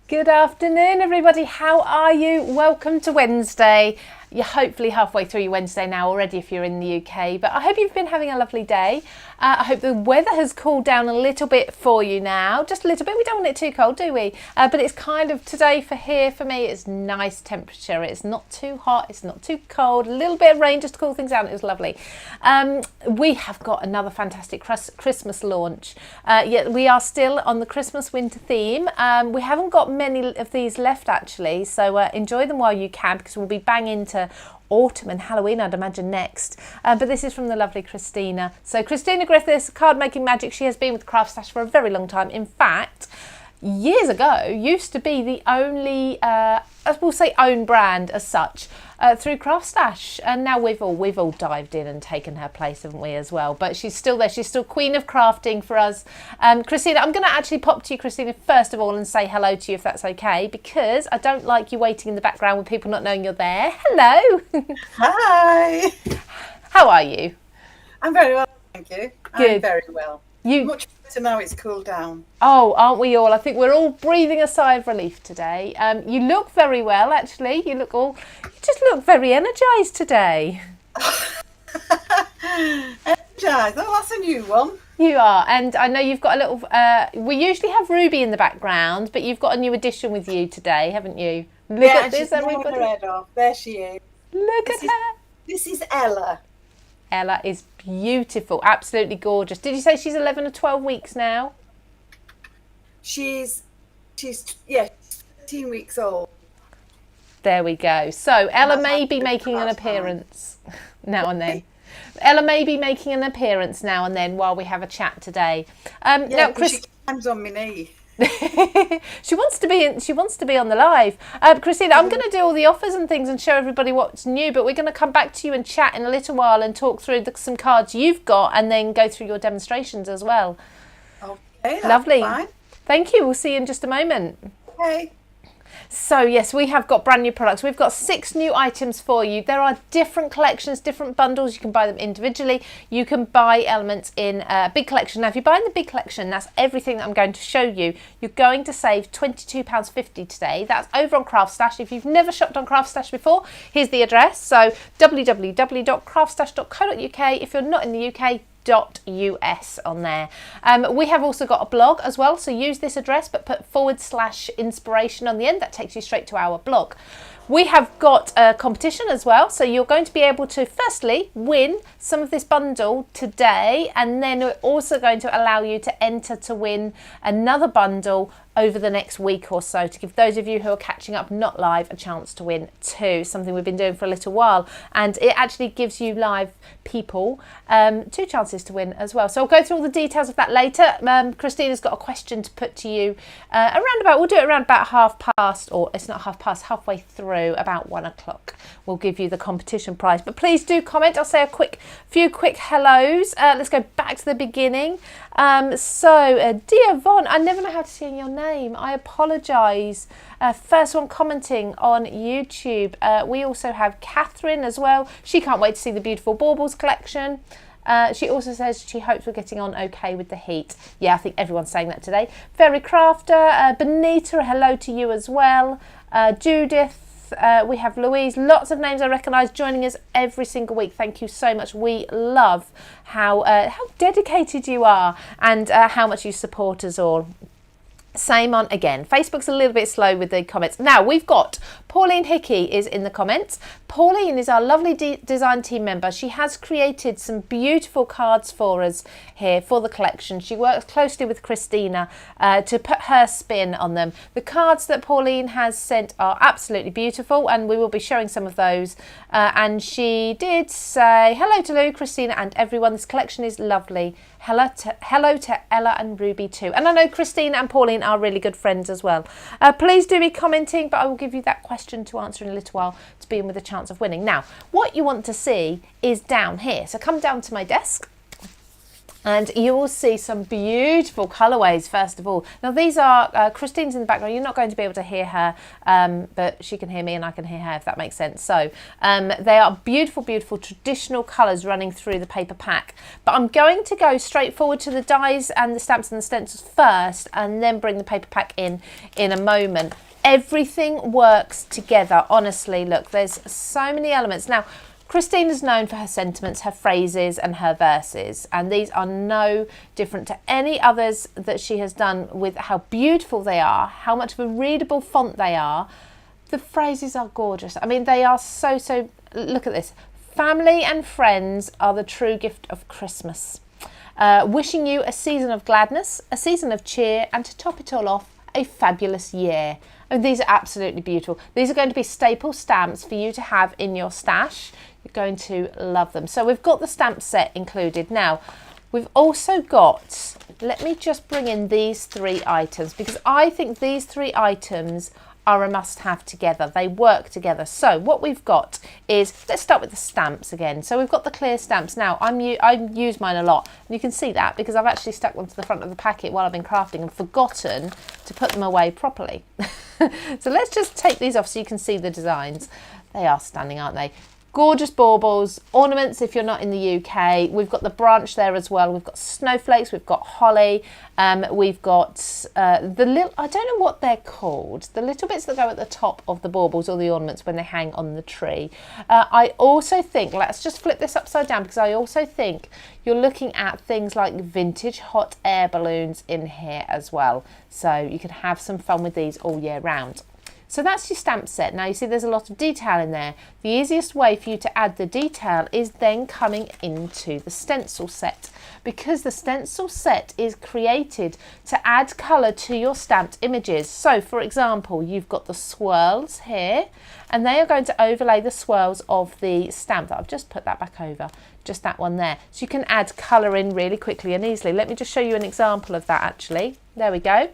Good afternoon, everybody. How are you? Welcome to Wednesday. You're hopefully halfway through your Wednesday now already if you're in the UK, but I hope you've been having a lovely day. I hope the weather has cooled down a little bit for you now, just a little bit. We don't want it too cold, do we? But it's kind of today for me, it's nice temperature. It's not too hot, it's not too cold, a little bit of rain just to cool things down. It was lovely. We have got another fantastic Christmas launch. Yet we are still on the Christmas winter theme. We haven't got many of these left actually, so enjoy them while you can, because we'll be bang into autumn and Halloween, I'd imagine, next. But this is from the lovely Christina. So Christina Griffiths, card making magic. She has been with CraftStash for a very long time. In fact, years ago, used to be the only, we'll say, own brand as such through CraftStash, and now we've all dived in and taken her place, haven't we, as well? But she's still there. She's still queen of crafting for us. Christina, I'm going to actually pop to you, Christina, first of all, and say hello to you if that's okay, because I don't like you waiting in the background with people not knowing you're there. Hello. Hi. How are you? I'm very well, thank you. Good. I'm very well. Much better now it's cooled down. Oh, aren't we all? I think we're all breathing a sigh of relief today. You look very well, actually. You just look very energised today. Energised? Oh, that's a new one. You are, and I know you've got a little. We usually have Ruby in the background, but you've got a new addition with you today, haven't you? Look at this, everybody. Her head off. There she is. Look at her. This is Ella. Ella is beautiful, absolutely gorgeous. Did you say she's 11 or 12 weeks now? She's 13 weeks old. There we go. So Ella may be making an appearance now and then. Ella may be making an appearance now and then while we have a chat today. Now, she climbs on my knee. She wants to be on the live. Christina, I'm going to do all the offers and things and show everybody what's new, but we're going to come back to you and chat in a little while and talk through some cards you've got and then go through your demonstrations as well. Okay, lovely. Fine. Thank you. We'll see you in just a moment. Okay. So yes, we have got brand new products. We've got 6 new items for you. There are different collections, different bundles. You can buy them individually. You can buy elements in a big collection. Now, if you buy in the big collection, that's everything that I'm going to show you. You're going to save £22.50 today. That's over on CraftStash. If you've never shopped on CraftStash before, here's the address. So www.craftstash.co.uk. If you're not in the UK, .us on there. We have also got a blog as well, so use this address but put /inspiration on the end. That takes you straight to our blog. We have got a competition as well, so you're going to be able to firstly win some of this bundle today, and then we're also going to allow you to enter to win another bundle over the next week or so, to give those of you who are catching up not live a chance to win too, something we've been doing for a little while, and it actually gives you live people 2 chances to win as well. So I'll go through all the details of that later. Christina's got a question to put to you we'll do it around about halfway through, about 1 o'clock. We'll give you the competition prize, but please do comment. I'll say a few quick hellos. Let's go back to the beginning. Dear Von, I never know how to say your name. I apologise. First one commenting on YouTube. We also have Catherine as well. She can't wait to see the beautiful Baubles collection. She also says she hopes we're getting on okay with the heat. Yeah, I think everyone's saying that today. Fairy Crafter, Benita, hello to you as well. Judith. We have Louise, lots of names I recognise joining us every single week. Thank you so much. We love how dedicated you are and how much you support us all. Same on again. Facebook's a little bit slow with the comments. Now we've got Pauline Hickey is in the comments. Pauline is our lovely design team member. She has created some beautiful cards for us here for the collection. She works closely with Christina to put her spin on them. The cards that Pauline has sent are absolutely beautiful, and we will be showing some of those. And she did say hello to Lou, Christina and everyone. This collection is lovely. Hello to Ella and Ruby too. And I know Christina and Pauline are really good friends as well. Please do be commenting, but I will give you that question to answer in a little while to be in with a chance of winning. Now, what you want to see is down here. So come down to my desk. And you will see some beautiful colourways first of all. Now these are, Christine's in the background, you're not going to be able to hear her, but she can hear me and I can hear her, if that makes sense. So they are beautiful, beautiful traditional colours running through the paper pack. But I'm going to go straight forward to the dies and the stamps and the stencils first, and then bring the paper pack in a moment. Everything works together, honestly. Look, there's so many elements. Now, Christina's known for her sentiments, her phrases and her verses, and these are no different to any others that she has done, with how beautiful they are, how much of a readable font they are. The phrases are gorgeous. I mean, they are so, look at this. Family and friends are the true gift of Christmas. Wishing you a season of gladness, a season of cheer, and to top it all off, a fabulous year. And these are absolutely beautiful. These are going to be staple stamps for you to have in your stash. You're going to love them. So we've got the stamp set included. Now, we've also got, let me just bring in these 3 items, because I think these 3 items are a must-have together. They work together. So what we've got is, let's start with the stamps again. So we've got the clear stamps. Now I use mine a lot, and you can see that because I've actually stuck them to the front of the packet while I've been crafting and forgotten to put them away properly. So let's just take these off so you can see the designs. They are stunning, aren't they? Gorgeous baubles, ornaments if you're not in the UK. We've got the branch there as well. We've got snowflakes, we've got holly, we've got the little, I don't know what they're called, the little bits that go at the top of the baubles or the ornaments when they hang on the tree. I also think, let's just flip this upside down, because I also think you're looking at things like vintage hot air balloons in here as well. So you can have some fun with these all year round. So that's your stamp set. Now you see there's a lot of detail in there. The easiest way for you to add the detail is then coming into the stencil set, because the stencil set is created to add colour to your stamped images. So for example, you've got the swirls here, and they are going to overlay the swirls of the stamp that I've just put that back over, just that one there. So you can add colour in really quickly and easily. Let me just show you an example of that actually. There we go.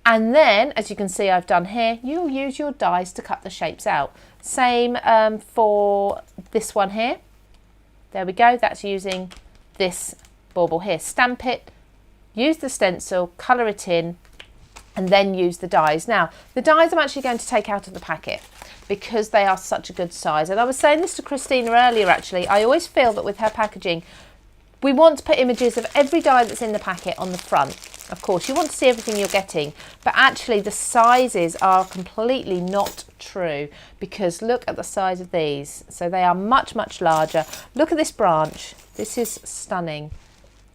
And then, as you can see I've done here, you'll use your dies to cut the shapes out. Same for this one here. There we go, that's using this bauble here. Stamp it, use the stencil, colour it in, and then use the dies. Now, the dies I'm actually going to take out of the packet because they are such a good size. And I was saying this to Christina earlier actually, I always feel that with her packaging, we want to put images of every die that's in the packet on the front. Of course, you want to see everything you're getting, but actually the sizes are completely not true, because look at the size of these. So they are much, much larger. Look at this branch. This is stunning,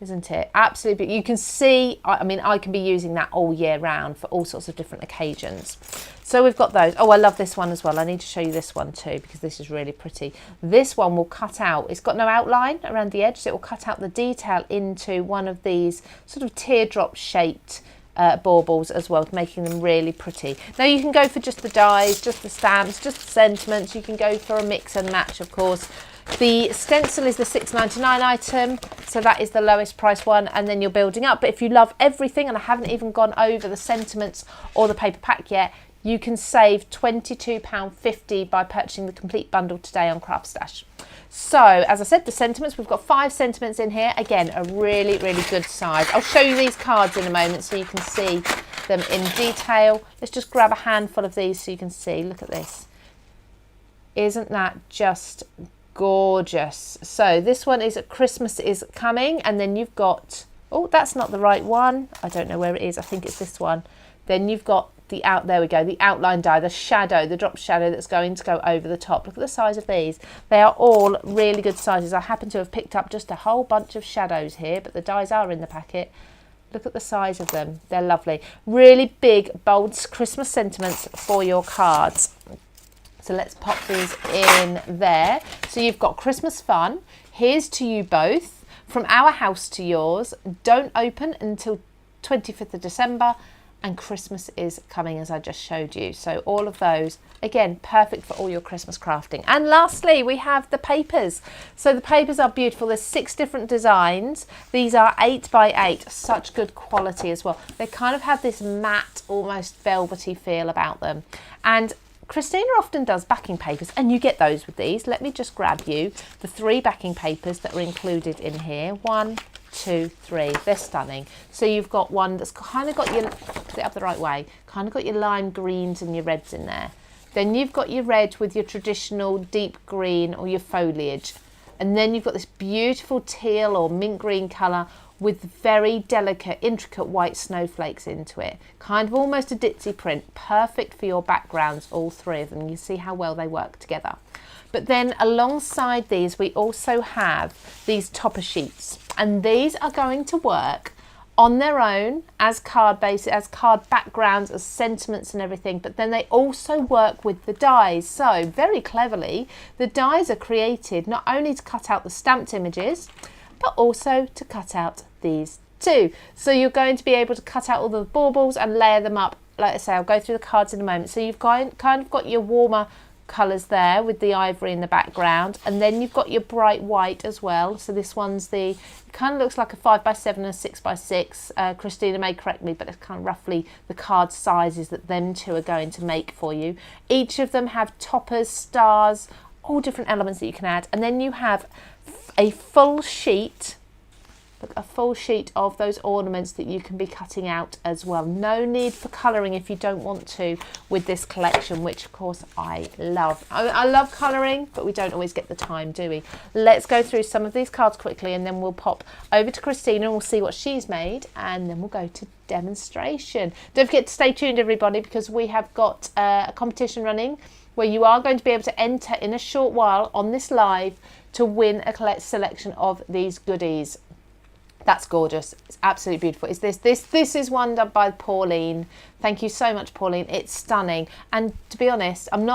isn't it? Absolutely. You can see, I mean, I can be using that all year round for all sorts of different occasions. So we've got those. Oh, I love this one as well. I need to show you this one too, because this is really pretty. This one will cut out, it's got no outline around the edge, so it will cut out the detail into one of these sort of teardrop shaped baubles as well, making them really pretty. Now you can go for just the dies, just the stamps, just the sentiments. You can go for a mix and match, of course. The stencil is the £6.99 item, so that is the lowest price one, and then you're building up. But if you love everything, and I haven't even gone over the sentiments or the paper pack yet, you can save £22.50 by purchasing the complete bundle today on CraftStash. So, as I said, the sentiments, we've got 5 sentiments in here. Again, a really, really good size. I'll show you these cards in a moment so you can see them in detail. Let's just grab a handful of these so you can see. Look at this. Isn't that just gorgeous? So this one is Christmas is Coming, and then you've got, oh, that's not the right one. I don't know where it is. I think it's this one. Then you've got there we go, the outline die, the shadow, the drop shadow that's going to go over the top. Look at the size of these. They are all really good sizes. I happen to have picked up just a whole bunch of shadows here, but the dies are in the packet. Look at the size of them. They're lovely. Really big, bold Christmas sentiments for your cards. So let's pop these in there. So you've got Christmas fun. Here's to you both. From our house to yours. Don't open until 25th of December. And Christmas is coming, as I just showed you. So all of those, again, perfect for all your Christmas crafting. And lastly, we have the papers. So the papers are beautiful. There's 6 different designs. These are 8 by 8, such good quality as well. They kind of have this matte, almost velvety feel about them. And Christina often does backing papers, and you get those with these. Let me just grab you the 3 backing papers that are included in here. 1, 2, 3. They're stunning. So you've got one that's kind of got your, put it up the right way, kind of got your lime greens and your reds in there. Then you've got your red with your traditional deep green or your foliage. And then you've got this beautiful teal or mint green colour with very delicate, intricate white snowflakes into it. Kind of almost a ditzy print. Perfect for your backgrounds, all three of them. You see how well they work together. But then alongside these, we also have these topper sheets. And these are going to work on their own as card bases, as card backgrounds, as sentiments and everything, but then they also work with the dies. So very cleverly, the dies are created not only to cut out the stamped images, but also to cut out these too. So you're going to be able to cut out all the baubles and layer them up. Like I say, I'll go through the cards in a moment. So you've kind of got your warmer colours there with the ivory in the background, and then you've got your bright white as well. So this one's it kind of looks like a 5x7 and a 6x6. Christina may correct me, but it's kind of roughly the card sizes that them two are going to make for you. Each of them have toppers, stars, all different elements that you can add, and then you have a full sheet. Look, a full sheet of those ornaments that you can be cutting out as well. No need for colouring if you don't want to with this collection, which of course I love. I love colouring, but we don't always get the time, do we? Let's go through some of these cards quickly and then we'll pop over to Christina and we'll see what she's made, and then we'll go to demonstration. Don't forget to stay tuned, everybody, because we have got a competition running where you are going to be able to enter in a short while on this live to win a selection of these goodies. That's gorgeous. It's absolutely beautiful. This is one done by Pauline. Thank you so much, Pauline. It's stunning. And to be honest, I mean,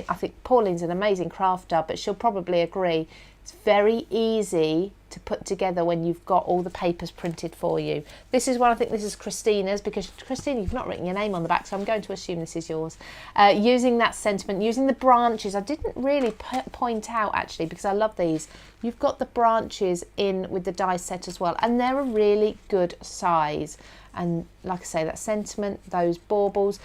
I think Pauline's an amazing crafter, but she'll probably agree. It's very easy to put together when you've got all the papers printed for you. This is one, I think this is Christina's, because Christina, you've not written your name on the back, so I'm going to assume this is yours. Using that sentiment, using the branches. I didn't really point out actually, because I love these. You've got the branches in with the die set as well, and they're a really good size. And like I say, that sentiment, those baubles,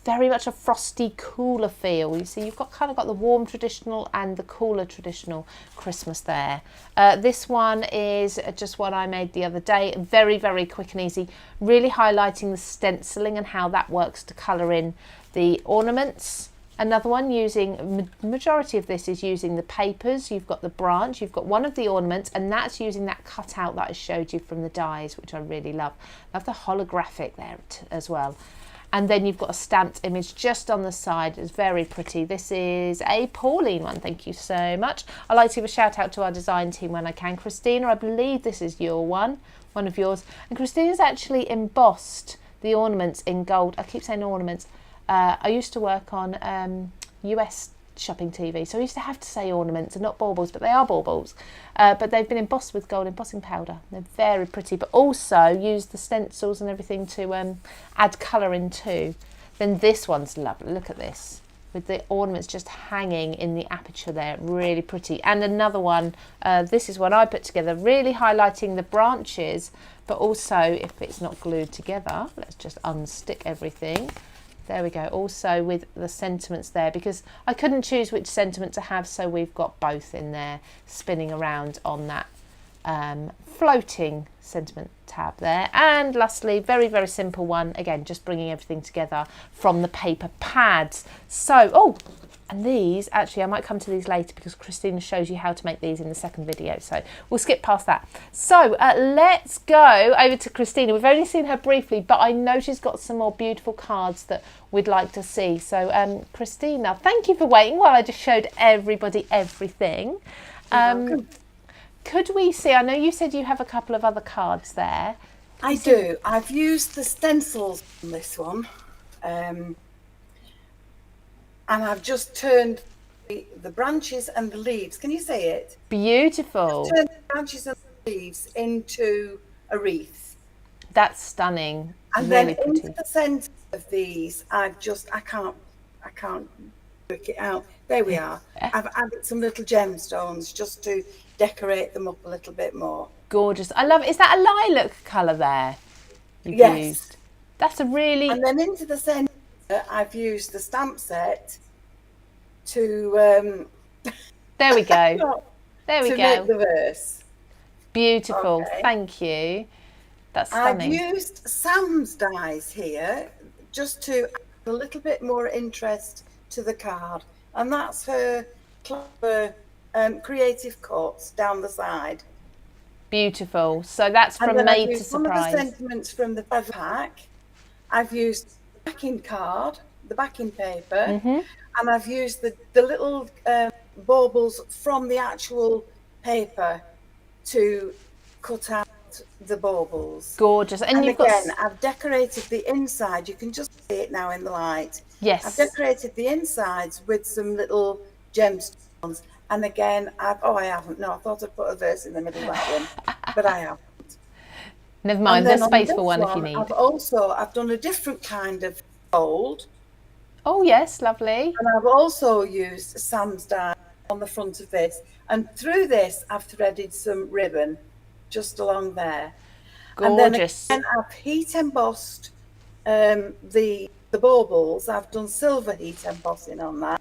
very much a frosty, cooler feel. You see, you've kind of got the warm traditional and the cooler traditional Christmas there. This one is just one I made the other day. Very, very quick and easy. Really highlighting the stenciling and how that works to colour in the ornaments. Another one using, majority of this is using the papers. You've got the branch, you've got one of the ornaments, and that's using that cutout that I showed you from the dies, which I really love. Love the holographic there as well. And then you've got a stamped image just on the side. It's very pretty. This is a Pauline one. Thank you so much. I like to give a shout out to our design team when I can. Christina, I believe this is your one of yours. And Christina's actually embossed the ornaments in gold. I keep saying ornaments. I used to work on US shopping TV, so I used to have to say ornaments and not baubles, but they are baubles. But they've been embossed with gold embossing powder. They're very pretty, but also use the stencils and everything to add colour in too. Then this one's lovely. Look at this, with the ornaments just hanging in the aperture there. Really pretty. And another one, this is one I put together, really highlighting the branches, but also if it's not glued together, let's just unstick everything. There we go, also with the sentiments there, because I couldn't choose which sentiment to have, so we've got both in there spinning around on that floating sentiment tab there. And lastly, very, very simple one, again, just bringing everything together from the paper pads. So, and these, actually, I might come to these later because Christina shows you how to make these in the second video. So we'll skip past that. So let's go over to Christina. We've only seen her briefly, but I know she's got some more beautiful cards that we'd like to see. So Christina, thank you for waiting while I just showed everybody everything. Could we see, I know you said you have a couple of other cards there. I do. I've used the stencils on this one. And I've just turned the branches and the leaves. Can you see it? Beautiful. I've turned the branches and the leaves into a wreath. That's stunning. And really then pretty. into the centre of these, I can't work it out. There we are. I've added some little gemstones just to decorate them up a little bit more. Gorgeous. I love it. Is that a lilac colour there you've used? That's a really... And then into the centre, I've used the stamp set to there we go. There we to go. make the verse. Beautiful. Okay. Thank you. That's I've stunning. used Sam's dies here just to add a little bit more interest to the card, and that's her clever creative cuts down the side. Beautiful. So that's And from then I've Made to used one of the Surprise. sentiments from the feather pack. I've used the backing card, the backing paper, and I've used the little baubles from the actual paper to cut out the baubles. Gorgeous. And And you've got... again, I've decorated the inside. You can just see it now in the light. I've Yes. decorated the insides with some little gemstones. And again, I haven't. No, I thought I'd put a verse in the middle of that one, but I haven't. Never mind, And there's then on space this for one if you need. I've done a different kind of gold. Oh yes, lovely. And I've also used Sam's dye on the front of this. And through this, I've threaded some ribbon just along there. Gorgeous. And then again, I've heat embossed the baubles. I've done silver heat embossing on that.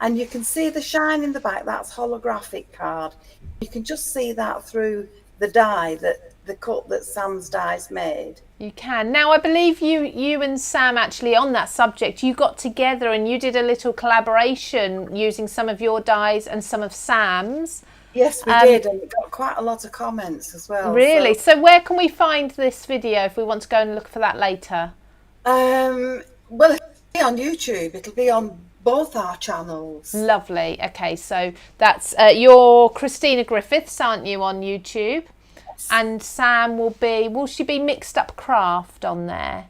And you can see the shine in the back. That's holographic card. You can just see that through the dye, the cut that Sam's dye's made. You can. Now, I believe you and Sam actually on that subject, you got together and you did a little collaboration using some of your dyes and some of Sam's. Yes, we did, and it got quite a lot of comments as well. Really? So where can we find this video if we want to go and look for that later? Well, it'll be on YouTube. It'll be on both our channels. Lovely. Okay, so that's your Christina Griffiths, aren't you, on YouTube? Yes. And Sam will she be Mixed Up Craft on there?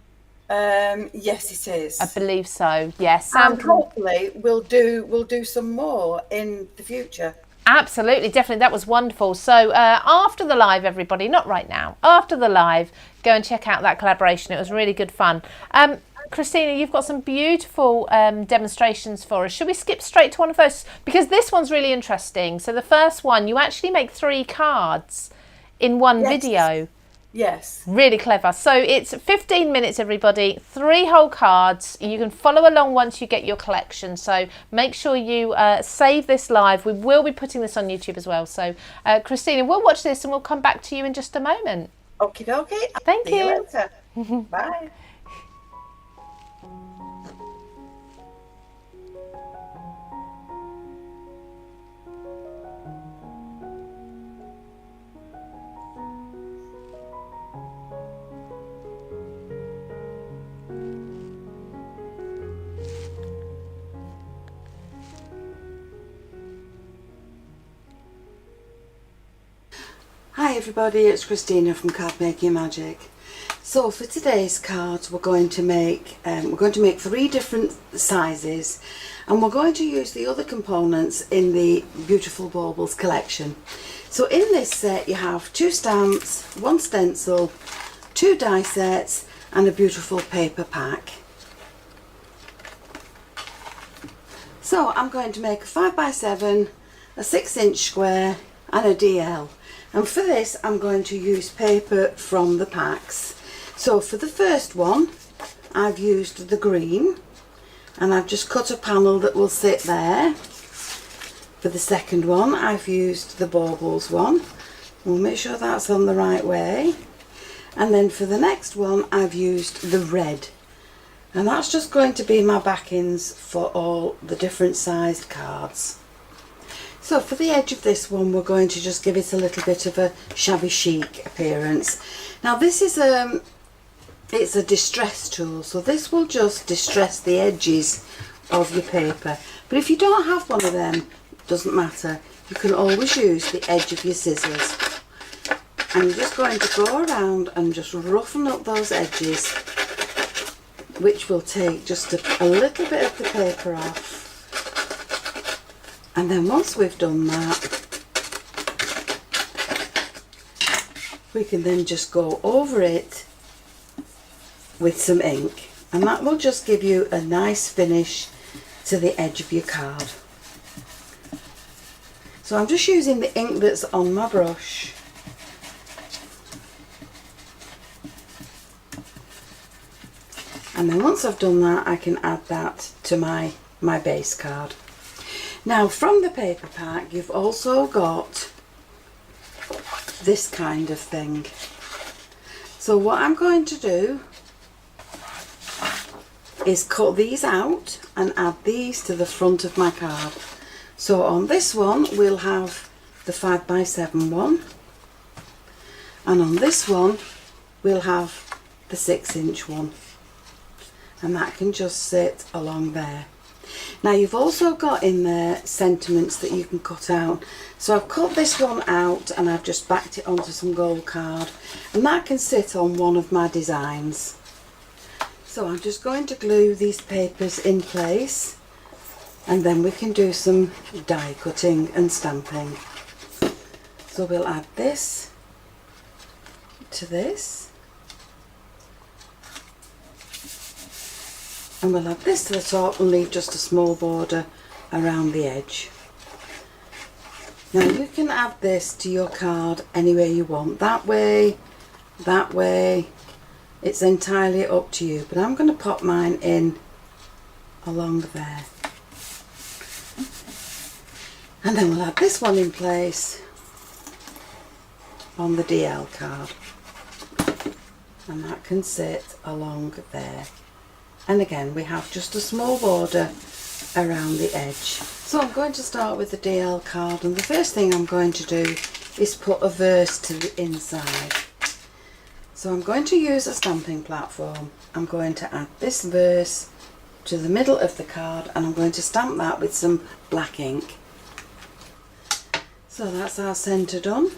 Yes, it is. I believe so. Yes. Sam, and hopefully we'll do some more in the future. Absolutely, definitely. That was wonderful. So after the live, everybody, not right now, after the live, go and check out that collaboration. It was really good fun. Christina, you've got some beautiful demonstrations for us. Should we skip straight to one of those? Because this one's really interesting. So the first one, you actually make 3 cards in one video. Yes. Really clever. So it's 15 minutes, everybody, 3 whole cards. You can follow along once you get your collection. So make sure you save this live. We will be putting this on YouTube as well. So Christina, we'll watch this and we'll come back to you in just a moment. Okie dokie. Thank you. See you later. Bye. Hi everybody, it's Christina from Card Making Magic. So for today's cards we're going to make 3 different sizes, and we're going to use the other components in the Beautiful Baubles collection. So in this set you have 2 stamps, 1 stencil, 2 die sets and a beautiful paper pack. So I'm going to make a 5x7, a 6-inch square and a DL. And for this I'm going to use paper from the packs. So for the first one I've used the green and I've just cut a panel that will sit there. For the second one I've used the Baubles one. We'll make sure that's on the right way. And then for the next one I've used the red. And that's just going to be my backings for all the different sized cards. So for the edge of this one we're going to just give it a little bit of a shabby chic appearance. Now this is it's a distress tool, so this will just distress the edges of your paper. But if you don't have one of them, it doesn't matter. You can always use the edge of your scissors. And you're just going to go around and just roughen up those edges, which will take just a little bit of the paper off. And then once we've done that, we can then just go over it with some ink, and that will just give you a nice finish to the edge of your card. So I'm just using the ink that's on my brush. And then once I've done that, I can add that to my base card. Now from the paper pack you've also got this kind of thing. So what I'm going to do is cut these out and add these to the front of my card. So on this one we'll have the 5x7 one, and on this one we'll have the 6-inch one, and that can just sit along there. Now you've also got in there sentiments that you can cut out. So I've cut this one out and I've just backed it onto some gold card, and that can sit on one of my designs. So I'm just going to glue these papers in place, and then we can do some die cutting and stamping. So we'll add this to this, and we'll add this to the top and leave just a small border around the edge. Now you can add this to your card any way you want, that way, it's entirely up to you, but I'm going to pop mine in along there, and then we'll add this one in place on the DL card, and that can sit along there. And again, we have just a small border around the edge. So I'm going to start with the DL card, and the first thing I'm going to do is put a verse to the inside. So I'm going to use a stamping platform. I'm going to add this verse to the middle of the card, and I'm going to stamp that with some black ink. So that's our centre done.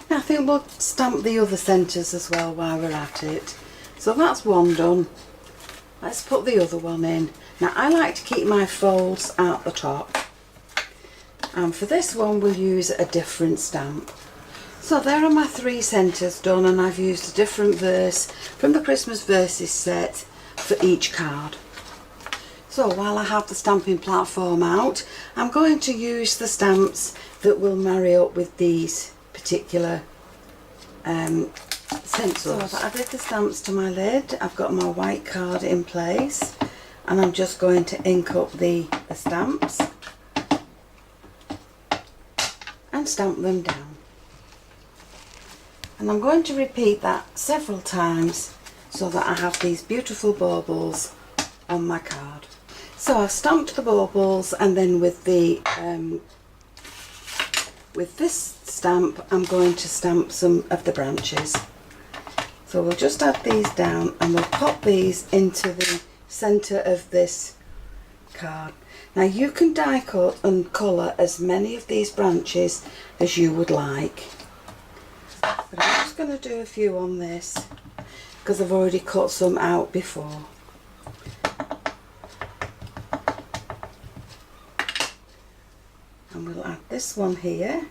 Now I think we'll stamp the other centres as well while we're at it. So that's one done. Let's put the other one in. Now I like to keep my folds at the top, and for this one we'll use a different stamp. So there are my 3 centres done, and I've used a different verse from the Christmas verses set for each card. So while I have the stamping platform out, I'm going to use the stamps that will marry up with these particular stencils. So I've added the stamps to my lid, I've got my white card in place, and I'm just going to ink up the stamps and stamp them down. And I'm going to repeat that several times so that I have these beautiful baubles on my card. So I've stamped the baubles, and then with the with this stamp I'm going to stamp some of the branches. So we'll just add these down, and we'll pop these into the centre of this card. Now you can die cut and colour as many of these branches as you would like, but I'm just going to do a few on this because I've already cut some out before. And we'll add this one here.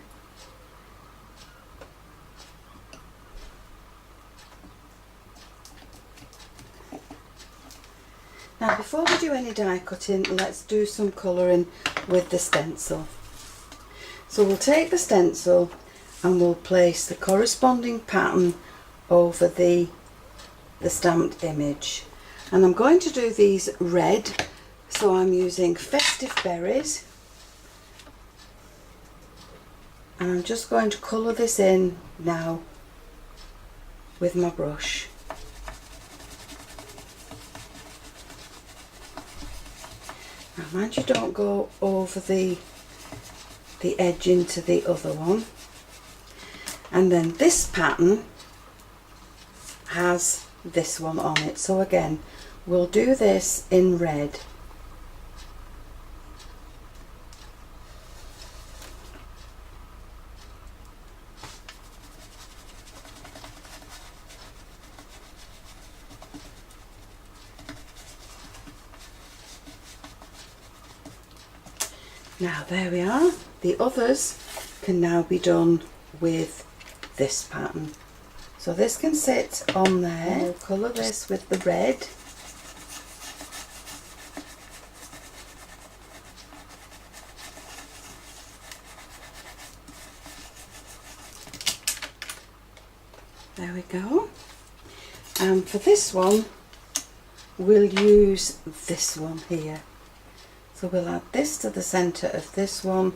Now before we do any die cutting, let's do some colouring with the stencil. So we'll take the stencil and we'll place the corresponding pattern over the stamped image. And I'm going to do these red, so I'm using Festive Berries. And I'm just going to colour this in now with my brush. Now mind you don't go over the edge into the other one. And then this pattern has this one on it, so again we'll do this in red. Now there we are. The others can now be done with this pattern. So this can sit on there. We'll colour this with the red. There we go. And for this one we'll use this one here. So we'll add this to the centre of this one.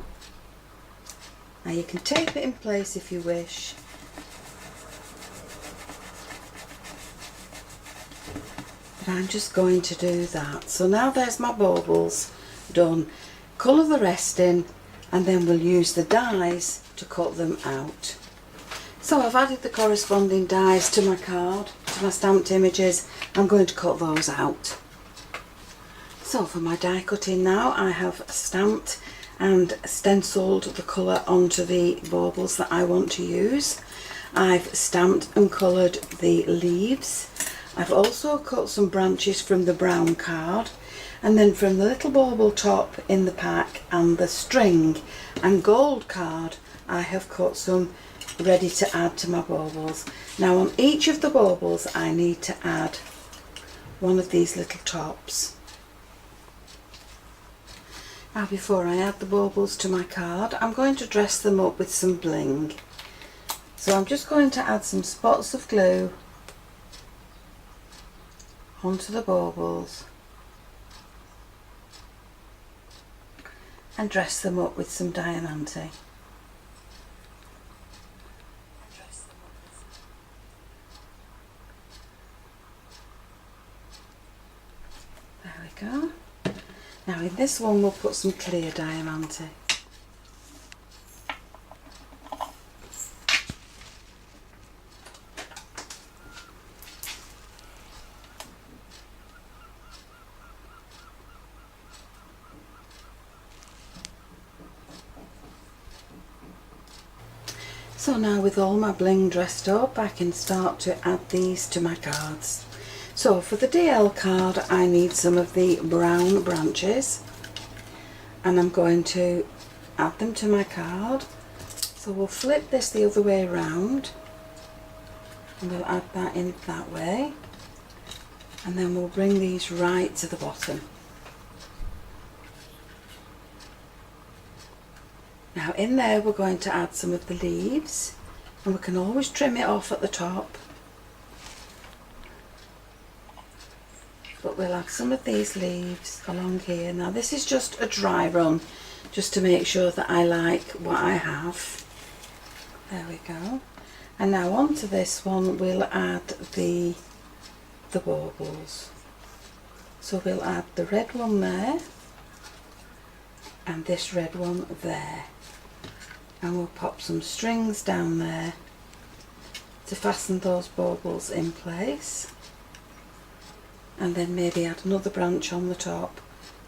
Now you can tape it in place if you wish, I'm just going to do that. So now there's my baubles done. Colour the rest in, and then we'll use the dies to cut them out. So I've added the corresponding dies to my card, to my stamped images. I'm going to cut those out. So for my die cutting now, I have stamped and stenciled the colour onto the baubles that I want to use. I've stamped and coloured the leaves. I've also cut some branches from the brown card, and then from the little bauble top in the pack and the string and gold card, I have cut some ready to add to my baubles. Now on each of the baubles I need to add one of these little tops. Now before I add the baubles to my card, I'm going to dress them up with some bling. So I'm just going to add some spots of glue onto the baubles and dress them up with some diamante. There we go. Now in this one we'll put some clear diamante. So now with all my bling dressed up, I can start to add these to my cards. So for the DL card I need some of the brown branches, and I'm going to add them to my card. So we'll flip this the other way around and we'll add that in that way, and then we'll bring these right to the bottom. Now in there we're going to add some of the leaves, and we can always trim it off at the top, but we'll add some of these leaves along here. Now this is just a dry run, just to make sure that I like what I have. There we go. And now onto this one we'll add the baubles. So we'll add the red one there and this red one there, and we'll pop some strings down there to fasten those baubles in place, and then maybe add another branch on the top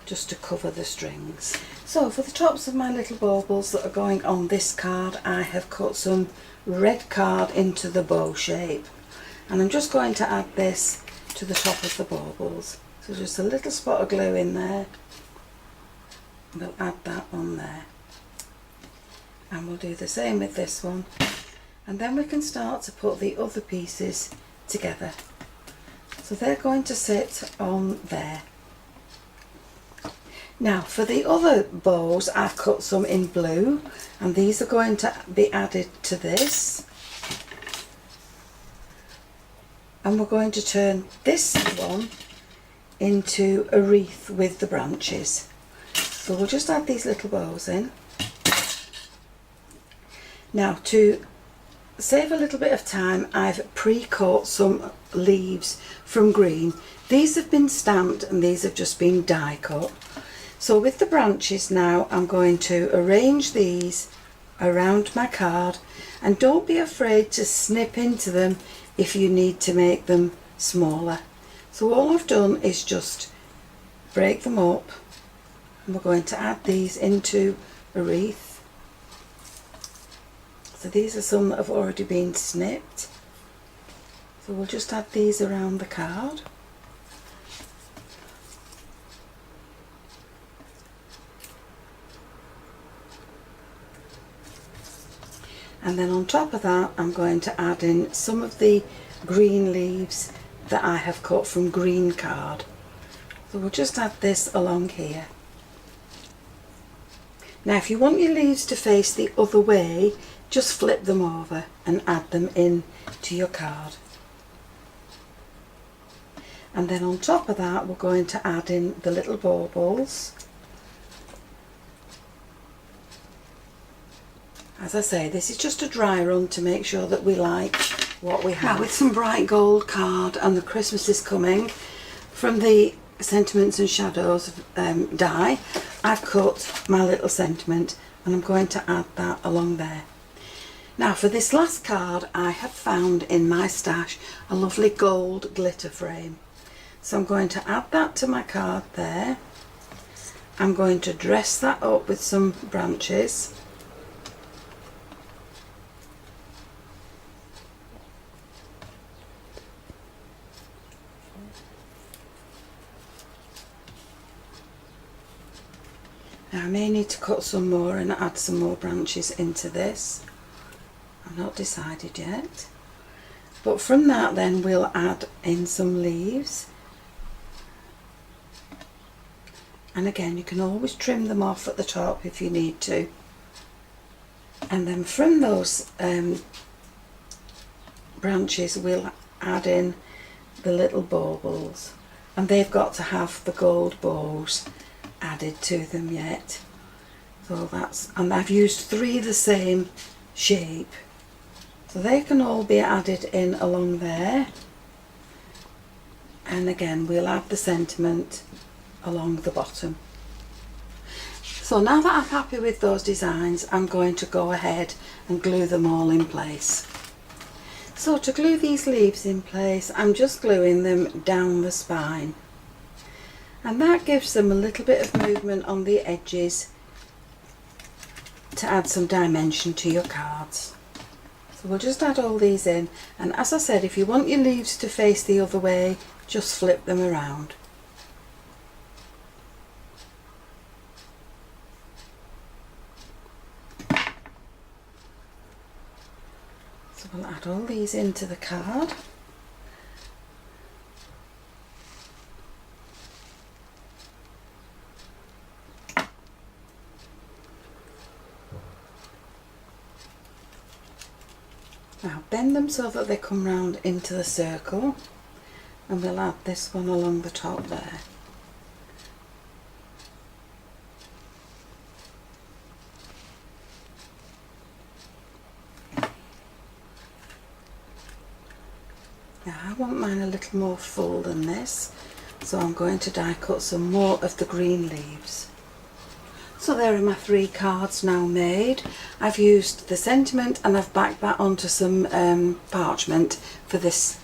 just to cover the strings. So for the tops of my little baubles that are going on this card, I have cut some red card into the bow shape, and I'm just going to add this to the top of the baubles. So just a little spot of glue in there, we'll add that on there, and we'll do the same with this one, and then we can start to put the other pieces together. So they're going to sit on there. Now for the other bows I've cut some in blue, and these are going to be added to this, and we're going to turn this one into a wreath with the branches. So we'll just add these little bows in. Now to save a little bit of time, I've pre-cut some leaves from green. These have been stamped and these have just been die cut. So with the branches now, I'm going to arrange these around my card, and don't be afraid to snip into them if you need to make them smaller. So all I've done is just break them up, and we're going to add these into a wreath. So these are some that have already been snipped. So we'll just add these around the card. And then on top of that, I'm going to add in some of the green leaves that I have cut from green card. So we'll just add this along here. Now if you want your leaves to face the other way, just flip them over and add them in to your card. And then on top of that, we're going to add in the little baubles. As I say, this is just a dry run to make sure that we like what we have. Now with some bright gold card, and the Christmas is coming, from the Sentiments and Shadows die, I've cut my little sentiment, and I'm going to add that along there. Now for this last card, I have found in my stash a lovely gold glitter frame. So I'm going to add that to my card there. I'm going to dress that up with some branches. Now I may need to cut some more and add some more branches into this. I've not decided yet. But from that then we'll add in some leaves. And again, you can always trim them off at the top if you need to. And then from those branches we'll add in the little baubles. And they've got to have the gold bows added to them yet. So that's, and I've used 3 the same shape. So they can all be added in along there. And again, we'll add the sentiment along the bottom. So now that I'm happy with those designs, I'm going to go ahead and glue them all in place. So to glue these leaves in place, I'm just gluing them down the spine. And that gives them a little bit of movement on the edges to add some dimension to your cards. So we'll just add all these in, and as I said, if you want your leaves to face the other way, just flip them around. So we'll add all these into the card. Now bend them so that they come round into the circle, and we'll add this one along the top there. Now I want mine a little more full than this, so I'm going to die cut some more of the green leaves. So there are my 3 cards now made. I've used the sentiment and I've backed that onto some parchment for this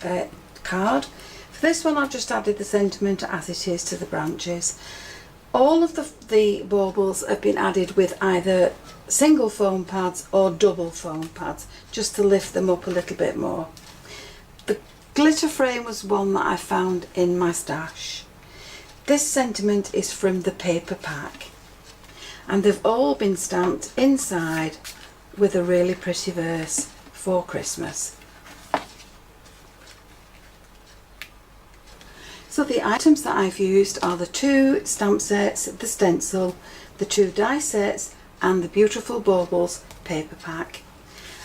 card. For this one I've just added the sentiment as it is to the branches. All of the baubles have been added with either single foam pads or double foam pads, just to lift them up a little bit more. The glitter frame was one that I found in my stash. This sentiment is from the paper pack. And they've all been stamped inside with a really pretty verse for Christmas. So the items that I've used are the 2 stamp sets, the stencil, the 2 die sets, and the beautiful Baubles paper pack.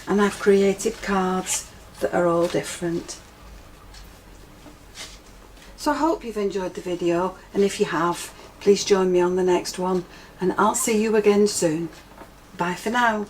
And I've created cards that are all different. So I hope you've enjoyed the video, and if you have, please join me on the next one, and I'll see you again soon. Bye for now.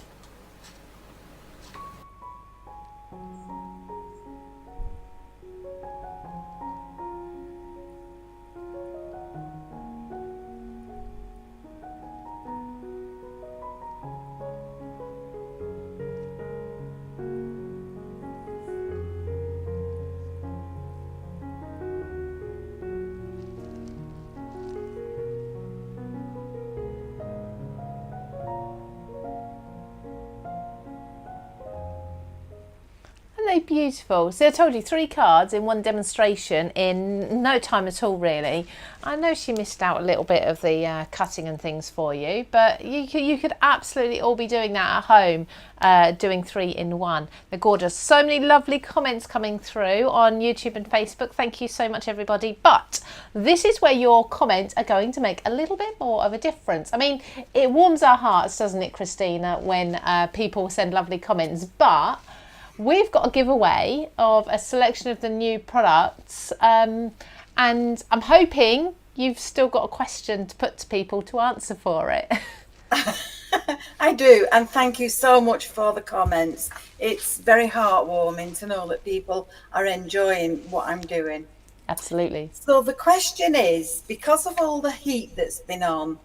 Beautiful. So I told you 3 cards in one demonstration in no time at all, really. I know she missed out a little bit of the cutting and things for you, but you could absolutely all be doing that at home, doing 3 in 1. They're gorgeous. So many lovely comments coming through on YouTube and Facebook. Thank you so much, everybody. But this is where your comments are going to make a little bit more of a difference. I mean, it warms our hearts, doesn't it, Christina, when people send lovely comments, but we've got a giveaway of a selection of the new products, and I'm hoping you've still got a question to put to people to answer for it. I do, and thank you so much for the comments. It's very heartwarming to know that people are enjoying what I'm doing. Absolutely. So the question is, because of all the heat that's been on,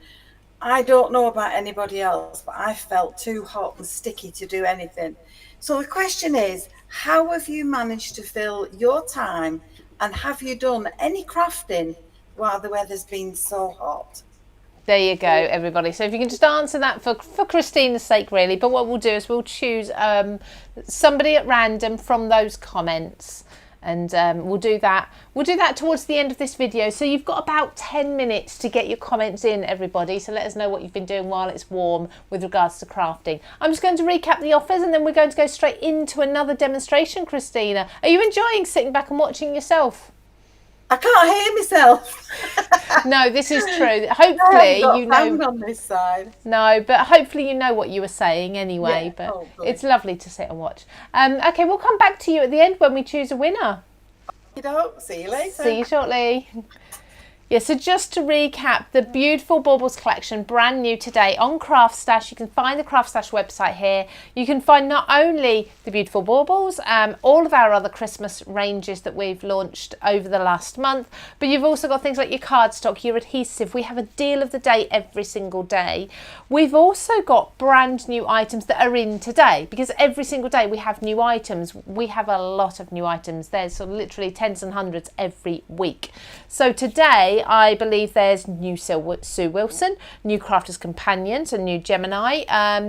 I don't know about anybody else, but I felt too hot and sticky to do anything. So the question is, how have you managed to fill your time, and have you done any crafting while the weather's been so hot? There you go, everybody. So if you can just answer that for Christina's sake, really. But what we'll do is we'll choose somebody at random from those comments, and we'll do that. We'll do that towards the end of this video. So you've got about 10 minutes to get your comments in, everybody. So let us know what you've been doing while it's warm with regards to crafting. I'm just going to recap the offers, and then we're going to go straight into another demonstration. Christina, are you enjoying sitting back and watching yourself? I can't hear myself. No, this is true. Hopefully you know on this side. No, but hopefully you know what you were saying anyway. Yeah, but hopefully. It's lovely to sit and watch. Okay, we'll come back to you at the end when we choose a winner. See you later. See you shortly. Yeah, so just to recap, the beautiful Baubles collection, brand new today on CraftStash. You can find the CraftStash website here. You can find not only the beautiful Baubles, all of our other Christmas ranges that we've launched over the last month, but you've also got things like your cardstock, your adhesive. We have a deal of the day every single day. We've also got brand new items that are in today, because every single day we have new items. We have a lot of new items. There's sort of literally tens and hundreds every week. So today, I believe there's new Sue Wilson, new Crafter's Companions, a new Gemini.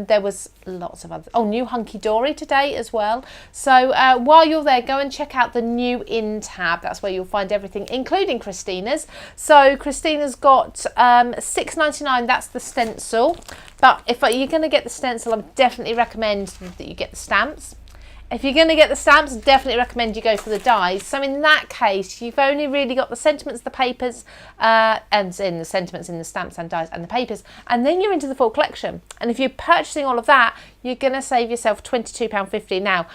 There was lots of other, new Hunky Dory today as well. So while you're there, go and check out the new in tab. That's where you'll find everything, including Christina's. So Christina's got $6.99. That's the stencil. But if you're going to get the stencil, I definitely recommend that you get the stamps. If you're going to get the stamps, definitely recommend you go for the dies. So in that case, you've only really got the sentiments, the papers, and in the sentiments, in the stamps and dies and the papers, and then you're into the full collection. And if you're purchasing all of that, you're going to save yourself £22.50. Now,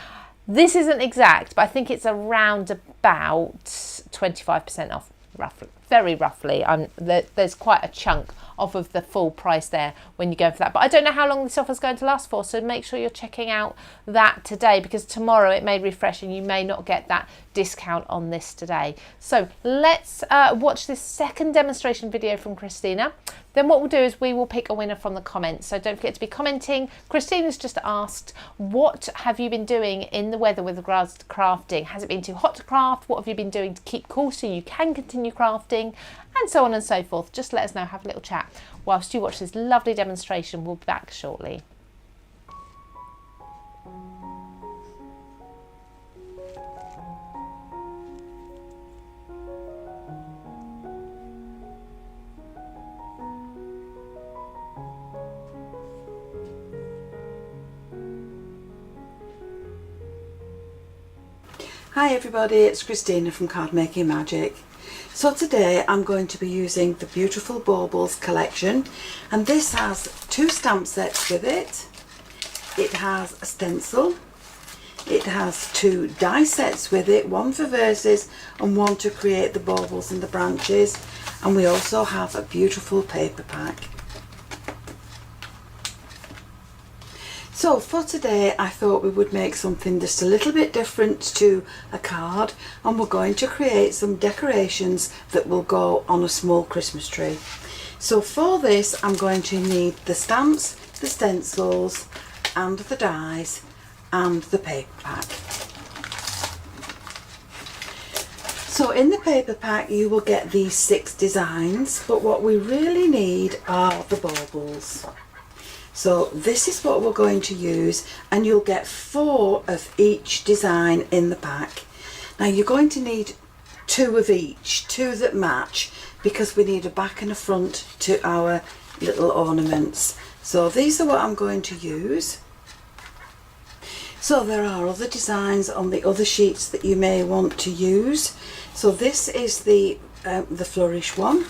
this isn't exact, but I think it's around about 25% off, roughly, very roughly. There's quite a chunk off of the full price there when you go for that, but I don't know how long this offer is going to last for, so make sure you're checking out that today, because tomorrow it may refresh and you may not get that discount on this today. So let's watch this second demonstration video from Christina. Then what we'll do is we will pick a winner from the comments, so don't forget to be commenting. Christina's just asked, what have you been doing in the weather with regards to crafting? Has it been too hot to craft? What have you been doing to keep cool so you can continue crafting? And so on and so forth. Just let us know, have a little chat whilst you watch this lovely demonstration. We'll be back shortly. Hi everybody, it's Christina from Card Making Magic. So today I'm going to be using the beautiful Baubles collection, and this has 2 stamp sets with it. It has a stencil, it has 2 die sets with it, one for verses and one to create the baubles and the branches, and we also have a beautiful paper pack. So for today I thought we would make something just a little bit different to a card, and we're going to create some decorations that will go on a small Christmas tree. So for this I'm going to need the stamps, the stencils and the dies and the paper pack. So in the paper pack you will get these 6 designs, but what we really need are the baubles. So this is what we're going to use, and you'll get 4 of each design in the pack. Now you're going to need 2 of each, 2 that match, because we need a back and a front to our little ornaments. So these are what I'm going to use. So there are other designs on the other sheets that you may want to use. So this is the flourish one.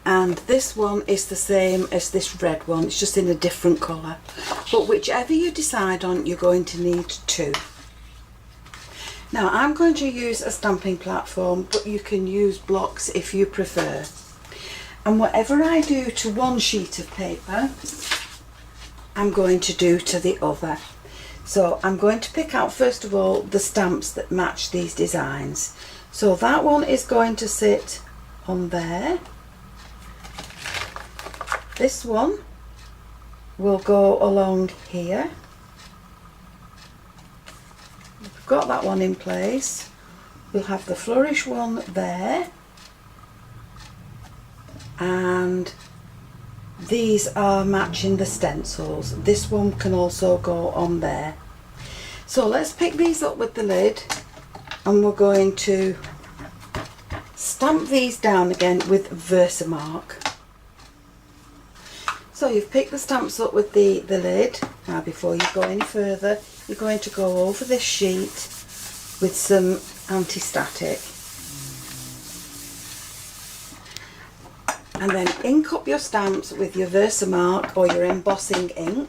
And this one is the same as this red one, it's just in a different colour. But whichever you decide on, you're going to need 2. Now I'm going to use a stamping platform, but you can use blocks if you prefer. And whatever I do to one sheet of paper, I'm going to do to the other. So I'm going to pick out first of all the stamps that match these designs. So that one is going to sit on there. This one will go along here. We've got that one in place. We'll have the flourish one there, and these are matching the stencils. This one can also go on there. So let's pick these up with the lid, and we're going to stamp these down again with Versamark. So you've picked the stamps up with the lid. Now before you go any further, you're going to go over this sheet with some anti-static. And then ink up your stamps with your Versamark or your embossing ink.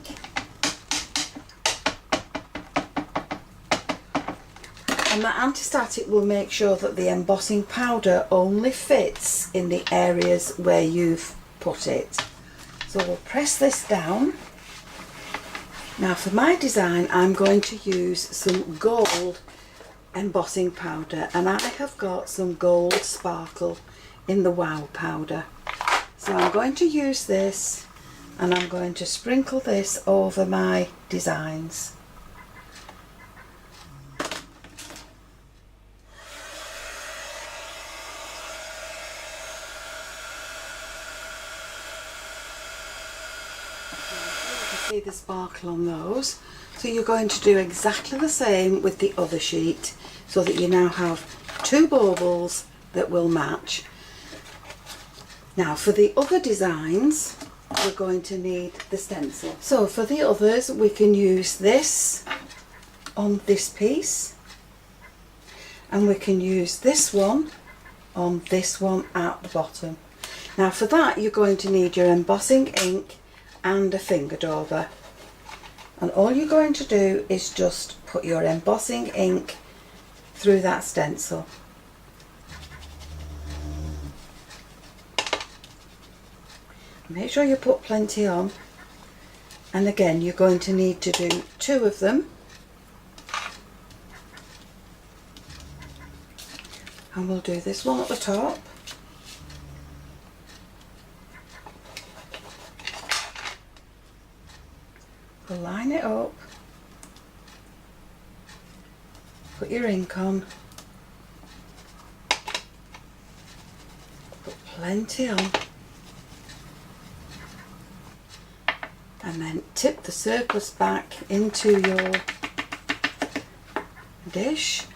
And that anti-static will make sure that the embossing powder only fits in the areas where you've put it. So we'll press this down. Now for my design, I'm going to use some gold embossing powder, and I have got some gold sparkle in the Wow powder. So I'm going to use this, and I'm going to sprinkle this over my designs. See the sparkle on those. So you're going to do exactly the same with the other sheet, so that you now have two baubles that will match. Now for the other designs, we're going to need the stencil. So for the others, we can use this on this piece, and we can use this one on this one at the bottom. Now for that, you're going to need your embossing ink and a finger dauber, and all you're going to do is just put your embossing ink through that stencil. Make sure you put plenty on, and again you're going to need to do two of them, and we'll do this one at the top. We'll line it up, put your ink on, put plenty on, and then tip the surplus back into your dish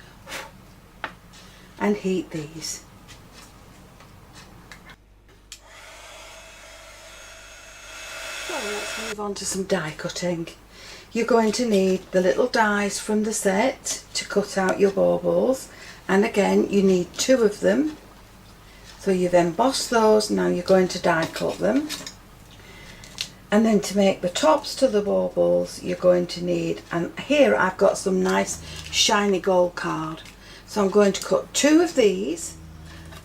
and heat these. So let's move on to some die cutting. You're going to need the little dies from the set to cut out your baubles, and again you need two of them. So you've embossed those, now you're going to die cut them. And then to make the tops to the baubles, you're going to need, and here I've got some nice shiny gold card. So I'm going to cut two of these,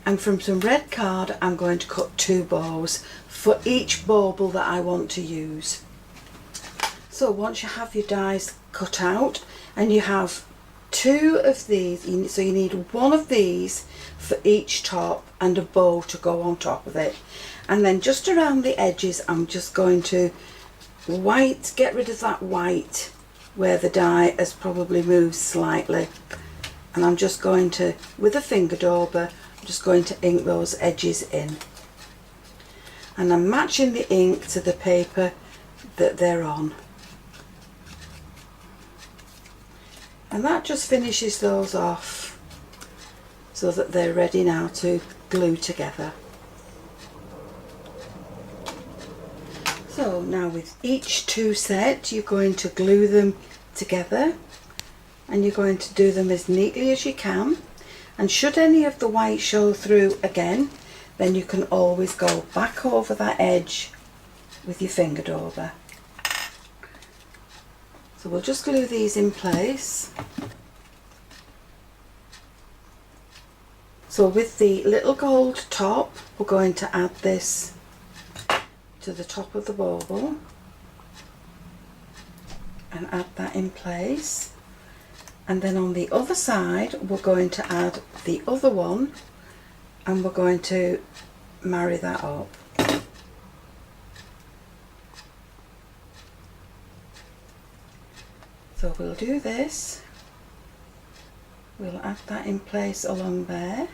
and from some red card I'm going to cut two bows for each bauble that I want to use. So once you have your dies cut out, and you have two of these, so you need one of these for each top and a bow to go on top of it. And then just around the edges, I'm just going to get rid of that white where the die has probably moved slightly. And I'm just going to, with a finger dauber, I'm just going to ink those edges in. And I'm matching the ink to the paper that they're on. And that just finishes those off so that they're ready now to glue together. So now with each two set, you're going to glue them together, and you're going to do them as neatly as you can. And should any of the white show through again, then you can always go back over that edge with your finger dauber. So we'll just glue these in place. So with the little gold top, we're going to add this to the top of the bauble and add that in place. And then on the other side, we're going to add the other one, and we're going to marry that up. So we'll do this. We'll add that in place along there.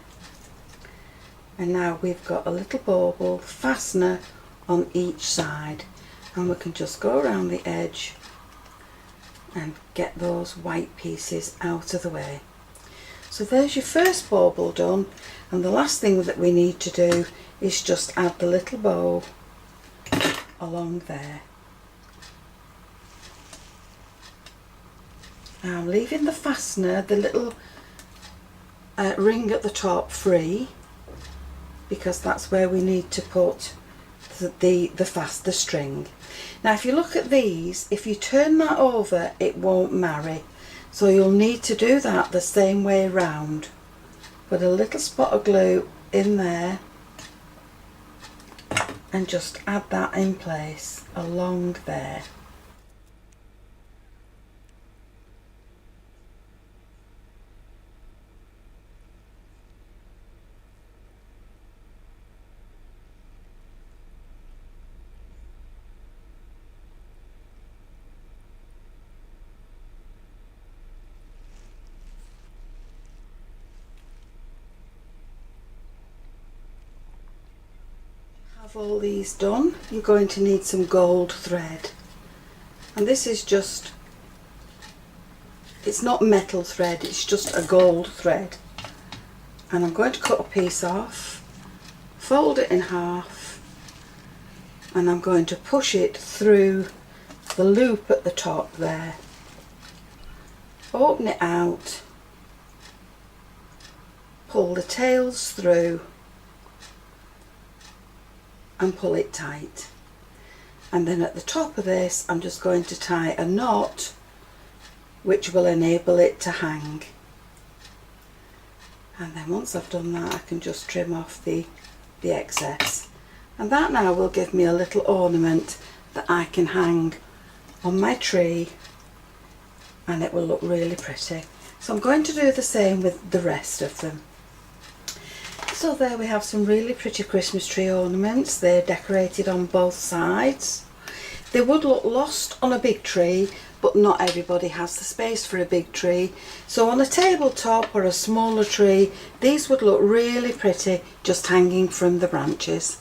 And now we've got a little bauble fastener on each side, and we can just go around the edge and get those white pieces out of the way. So there's your first bauble done, and the last thing that we need to do is just add the little bow along there. Now I'm leaving the fastener, the little ring at the top, free, because that's where we need to put the string. Now if you look at these, if you turn that over, it won't marry, so you'll need to do that the same way round. Put a little spot of glue in there and just add that in place along there. All these done, you're going to need some gold thread, and this is just, it's not metal thread, it's just a gold thread. And I'm going to cut a piece off, fold it in half, and I'm going to push it through the loop at the top there, open it out, pull the tails through and pull it tight. And then at the top of this, I'm just going to tie a knot which will enable it to hang. And then once I've done that, I can just trim off the excess. And that now will give me a little ornament that I can hang on my tree, and it will look really pretty. So I'm going to do the same with the rest of them. So there we have some really pretty Christmas tree ornaments. They're decorated on both sides. They would look lost on a big tree, but not everybody has the space for a big tree. So on a tabletop or a smaller tree, these would look really pretty just hanging from the branches.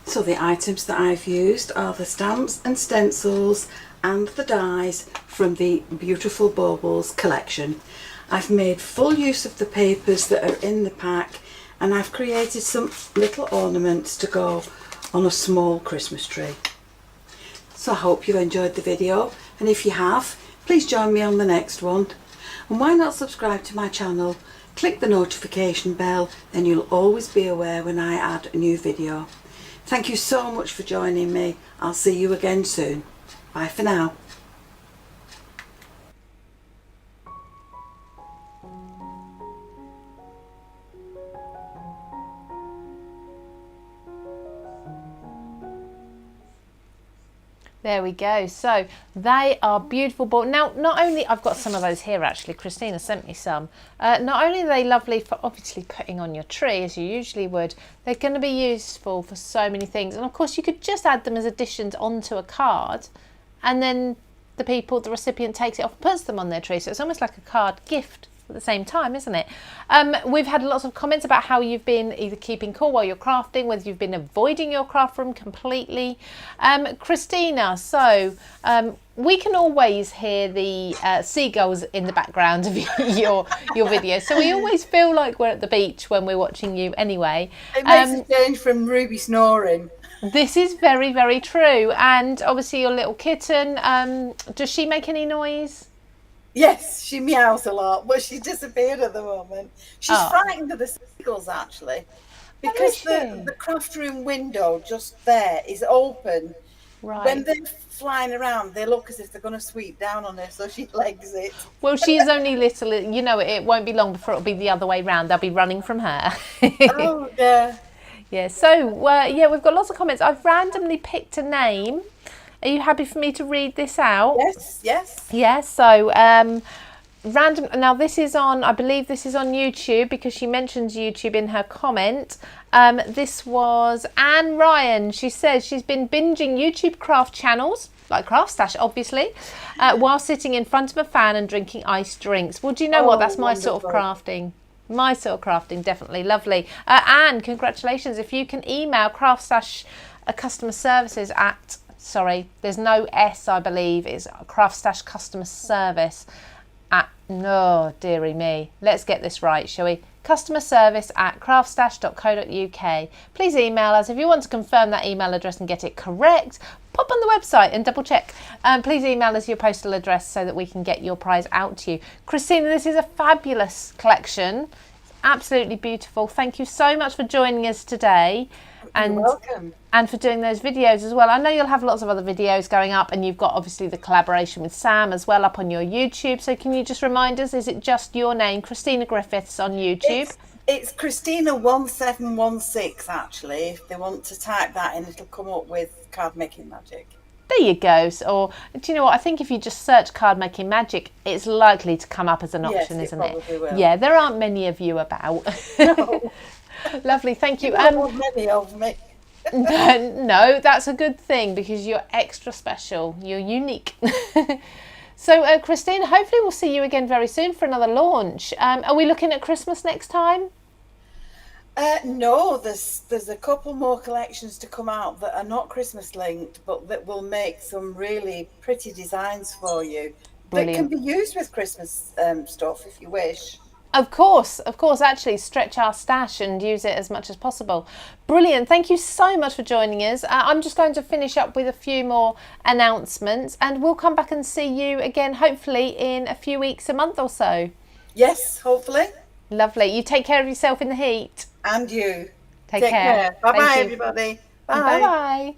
So the items that I've used are the stamps and stencils and the dies from the beautiful Baubles collection. I've made full use of the papers that are in the pack, and I've created some little ornaments to go on a small Christmas tree. So I hope you've enjoyed the video, and if you have, please join me on the next one. And why not subscribe to my channel? Click the notification bell, then you'll always be aware when I add a new video. Thank you so much for joining me. I'll see you again soon. Bye for now. There we go. So they are beautiful. But now, not only, I've got some of those here actually, Christina sent me some. Not only are they lovely for obviously putting on your tree as you usually would, they're going to be useful for so many things. And of course you could just add them as additions onto a card, and then the recipient takes it off and puts them on their tree. So it's almost like a card gift at the same time, isn't it? We've had lots of comments about how you've been either keeping cool while you're crafting, whether you've been avoiding your craft room completely. Christina, so we can always hear the seagulls in the background of your video, so we always feel like we're at the beach when we're watching you anyway. It makes a change from Ruby snoring. This is very, very true. And obviously your little kitten, does she make any noise? Yes, she meows a lot, but she's disappeared at the moment. She's frightened of the seagulls, actually, because the craft room window just there is open. Right. When they're flying around, they look as if they're going to sweep down on her, so she legs it. Well, she is only little. You know, it won't be long before it'll be the other way round. They'll be running from her. Oh, yeah. Yeah, so, yeah, we've got lots of comments. I've randomly picked a name. Are you happy for me to read this out? Yes, yes. Yeah, so random. Now this is on, I believe this is on YouTube because she mentions YouTube in her comment. This was Anne Ryan. She says she's been binging YouTube craft channels, like CraftStash obviously, while sitting in front of a fan and drinking iced drinks. Well, do you know what? That's my sort of crafting. My sort of crafting, definitely. Lovely. Anne, congratulations. If you can email CraftStash customer services at, sorry, there's no S, I believe. It's CraftStash customer service at, no, dearie me. Let's get this right, shall we? Customer service at craftstash.co.uk. Please email us. If you want to confirm that email address and get it correct, pop on the website and double check. Please email us your postal address so that we can get your prize out to you. Christina, this is a fabulous collection. It's absolutely beautiful. Thank you so much for joining us today. You're welcome. And for doing those videos as well. I know you'll have lots of other videos going up, and you've got obviously the collaboration with Sam as well up on your YouTube. So can you just remind us, is it just your name, Christina Griffiths, on YouTube? It's Christina 1716 actually. If they want to type that in, it'll come up with Card Making Magic. There you go. Or do you know what? I think if you just search Card Making Magic, it's likely to come up as an option, isn't it? Will. Yeah, there aren't many of you about. No. Lovely, thank you. Not many of me. No, that's a good thing because you're extra special. You're unique. So, Christine, hopefully we'll see you again very soon for another launch. Are we looking at Christmas next time? No, there's a couple more collections to come out that are not Christmas linked, but that will make some really pretty designs for you. Brilliant. That can be used with Christmas stuff if you wish. Of course, actually stretch our stash and use it as much as possible. Brilliant. Thank you so much for joining us. I'm just going to finish up with a few more announcements and we'll come back and see you again, hopefully in a few weeks, a month or so. Yes, hopefully. Lovely. You take care of yourself in the heat. And you. Take care. Bye-bye, everybody. Bye. Bye-bye.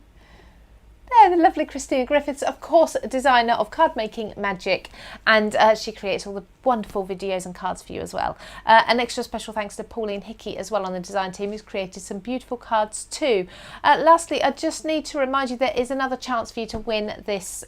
There, the lovely Christina Griffiths, of course, a designer of Card Making Magic, and she creates all the wonderful videos and cards for you as well. An extra special thanks to Pauline Hickey as well on the design team, who's created some beautiful cards too. Lastly, I just need to remind you there is another chance for you to win this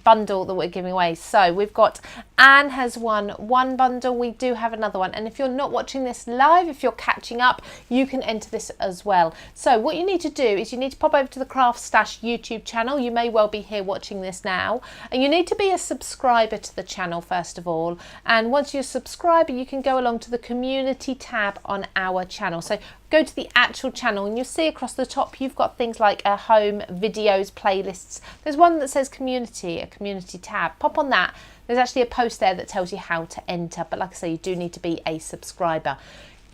bundle that we're giving away. So we've got Anne has won one bundle, we do have another one, and if you're not watching this live, if you're catching up, you can enter this as well. So what you need to do is you need to pop over to the CraftStash YouTube channel. You may well be here watching this now, and you need to be a subscriber to the channel first of all, and once you're a subscriber you can go along to the community tab on our channel. So go to the actual channel and you'll see across the top you've got things like home, videos, playlists. There's one that says community, a community tab. Pop on that. There's actually a post there that tells you how to enter, but like I say, you do need to be a subscriber.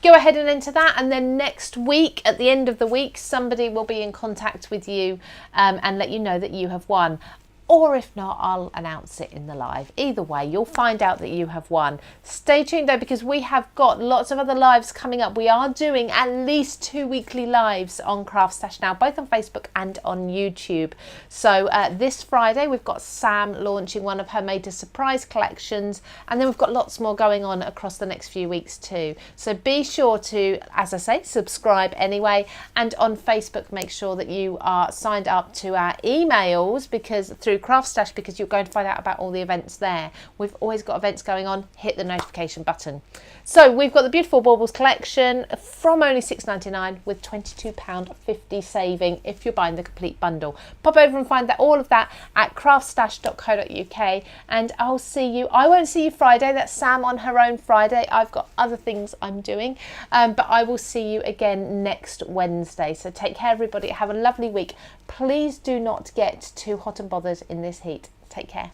Go ahead and enter that, and then next week, at the end of the week, somebody will be in contact with you and let you know that you have won. Or if not, I'll announce it in the live. Either way, you'll find out that you have won. Stay tuned though, because we have got lots of other lives coming up. We are doing at least 2 weekly lives on CraftStash now, both on Facebook and on YouTube. So this Friday, we've got Sam launching one of her Made to Surprise collections. And then we've got lots more going on across the next few weeks too. So be sure to, as I say, subscribe anyway. And on Facebook, make sure that you are signed up to our emails, because through CraftStash, because you're going to find out about all the events there. We've always got events going on. Hit the notification button. So we've got the beautiful Baubles collection from only £6.99 with £22.50 saving if you're buying the complete bundle. Pop over and find that all of that at craftstash.co.uk, and I'll see you. I won't see you Friday. That's Sam on her own Friday. I've got other things I'm doing, but I will see you again next Wednesday. So take care, everybody. Have a lovely week. Please do not get too hot and bothered in this heat. Take care.